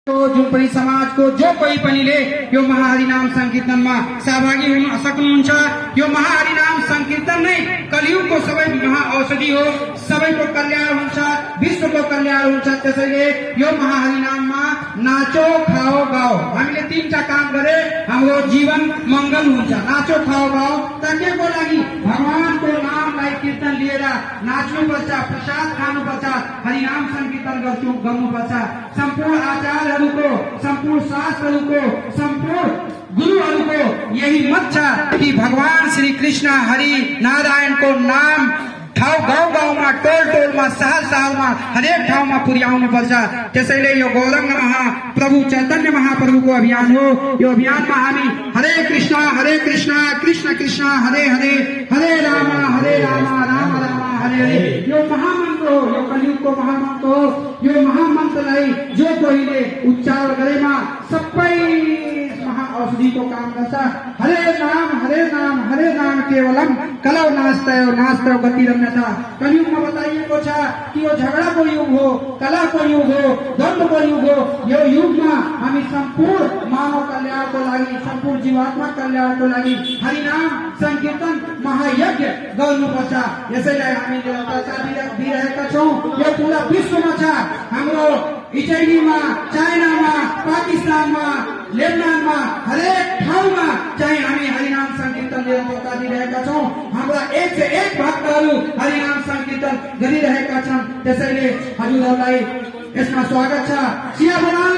झुम्पडी समाजको जो कोही पनि ले यो महाहरिनाम संकीर्तनमा सहभागी हुन सक्नुहुन्छ। यो महाहरिनाम संकीर्तन नै कलियुगको सबै महाऔषधि हो, सबैको कल्याण हुन्छ, विश्वको कल्याण हुन्छ। त्यसैले यो महाहरिनाममा नाचो खाओ गाओ, हामीले तीनटा काम गरे हाम्रो जीवन मंगल हुन्छ। नाचो खाओ गाओ ताकेको लागि भगवानको नामलाई कीर्तन लिएर नाच्नुपर्छ, प्रसाद खानुपर्छ, हरिनाम संकीर्तन गर्नुपर्छ। सम्पूर्ण आचार्यहरूको, सम्पूर्ण शास्त्रहरूको, सम्पूर्ण गुरुहरूको यही मत छ कि भगवान श्री कृष्ण हरि नारायणको नाम ठाउँ गाउँ गाउँमा, टोल टोलमा, शहर शहरमा, हरेक ठाउँमा पुर्याउनु पर्छ। त्यसैले यो गौरंग महाप्रभु चैतन्य महाप्रभुको अभियान हो। यो अभियानमा हामी हरे कृष्ण कृष्ण कृष्ण हरे हरे, हरे राम राम राम हरे हरे, यो महामन्त्र हो, यो कलियुगको महामन्त्र हो। यो महामन्त्रलाई जो कोहीले उच्चारण गरेमा सबै महाऔषधिको काम गर्छ। हरे नाम केवलम कलौ नास्तयो गतिरम्यता। कलियुगमा बताइएको छ कि यो झगडाको युग हो, कलाको युग हो, द्वन्द्वको युग हो। यो युगमा हामी सम्पूर्ण मानव कल्याणको लागि, सम्पूर्ण जीवात्मा कल्याणको लागि हरिनाम संकीर्तन महायज्ञ गर्नुपर्छ। यसैलाई हामीले प्रचार दिइरहेका छौँ। यो पूरा विश्वमा छ, हाम्रो इटलीमा, चाइनामा, पाकिस्तानमा, लेबनानमा, हरेक ठाउँमा चाहिँ हामी हरिनाम संकीर्तन लिएर मौका दिइरहेका छौँ। हाम्रा 1 से 1 भक्तहरू हरिनाम संकीर्तन गरिरहेका छन्। त्यसैले हजुरहरूलाई यसमा स्वागत छ। सिया बनाल